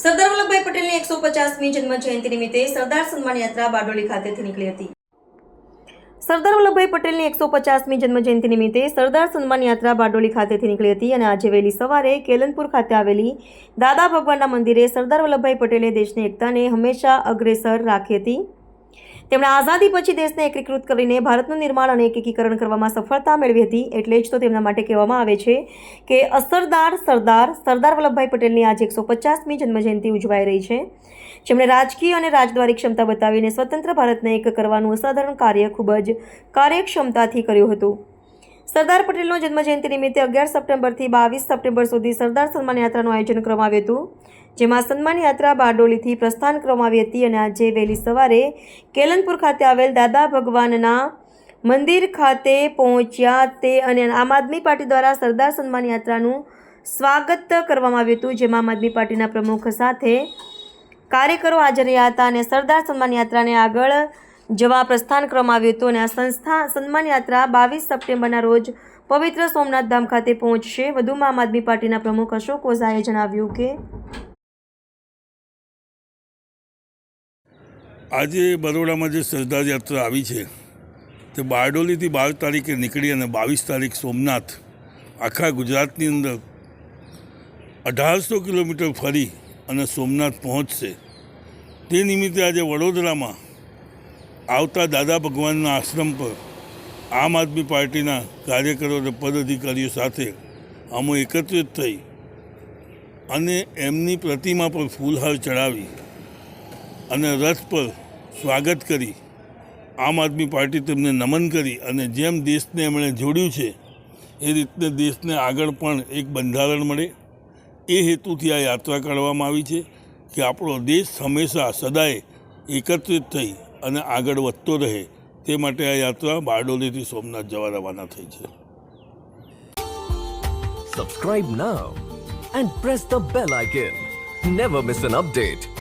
સરદાર વલ્લભભાઈ પટેલની 150મી જન્મ જયંતિ નિમિત્તે સરદાર સન્માન યાત્રા બારડોલી ખાતેથી નીકળી હતી। સરદાર વલ્લભભાઈ પટેલની 150મી જન્મ જયંતિ નિમિત્તે સરદાર સન્માન યાત્રા બારડોલી ખાતેથી નીકળી હતી અને આજે વહેલી સવારે કેલનપુર ખાતે આવેલી દાદા ભગવાનના મંદિરે સરદાર વલ્લભભાઈ પટેલે દેશની એકતાને હંમેશા અગ્રેસર રાખી હતી। તેમણે આઝાદી પછી દેશને એકીકૃત કરીને ભારતનું નિર્માણ અને એકીકરણ કરવામાં સફળતા મેળવી હતી। એટલે જ તો તેમના માટે કહેવામાં આવે છે કે અસરદાર સરદાર વલ્લભભાઈ પટેલની આજે 150મી જન્મજયંતિ ઉજવાઈ રહી છે, જેમણે રાજકીય અને રાજદ્વારી ક્ષમતા બતાવીને સ્વતંત્ર ભારતને એક કરવાનું અસાધારણ કાર્ય ખૂબ જ કાર્યક્ષમતાથી કર્યું હતું। સરદાર પટેલનો જન્મજયંતિ નિમિત્તે 11 સપ્ટેમ્બરથી 22 સપ્ટેમ્બર સુધી સરદાર સન્માન યાત્રાનું આયોજન કરવામાં આવ્યું હતું, જેમાં સન્માન યાત્રા બારડોલીથી પ્રસ્થાન કરવામાં આવી હતી અને આજે વહેલી સવારે કેલનપુર ખાતે આવેલ દાદા ભગવાનના મંદિર ખાતે પહોંચ્યા તે અને આમ આદમી પાર્ટી દ્વારા સરદાર સન્માન યાત્રાનું સ્વાગત કરવામાં આવ્યું હતું, જેમાં આમ આદમી પાર્ટીના પ્રમુખ સાથે કાર્યકરો હાજર રહ્યા હતા અને સરદાર સન્માન યાત્રાને આગળ જવા પ્રસ્થાન કરવામાં આવ્યું હતું અને આ સંસ્થા સન્માન યાત્રા 22 સપ્ટેમ્બરના રોજ પવિત્ર સોમનાથ ધામ ખાતે પહોંચશે। વધુમાં આમ આદમી પાર્ટીના પ્રમુખ અશોક ઓઝાએ જણાવ્યું કે આજે બરોડામાં જે સરદાર યાત્રા આવી છે તે બારડોલીથી 12 તારીખે નીકળી અને 22 તારીખ સોમનાથ આખા ગુજરાતની અંદર 1800 કિલોમીટર ફરી અને સોમનાથ પહોંચશે। તે નિમિત્તે આજે વડોદરામાં આવતા દાદા ભગવાનના આશ્રમ પર આમ આદમી પાર્ટીના કાર્યકરો અને પદાધિકારીઓ સાથે અમે એકત્રિત થઈ અને એમની પ્રતિમા પર ફૂલહાર ચડાવી અને રથ પર સ્વાગત કરી આમ આદમી પાર્ટી તેમને નમન કરી અને જેમ દેશને એમણે જોડ્યું છે એ રીતને દેશને આગળ પણ એક બંધારણ મળે એ હેતુથી આ યાત્રા કાઢવામાં આવી છે કે આપણો દેશ હંમેશા સદાય એકત્રિત થઈ અને આગળ વધતો રહે તે માટે આ યાત્રા બારડોલીથી સોમનાથ જવા રવાના થઈ છે। Subscribe now and press the bell icon. Never miss an update.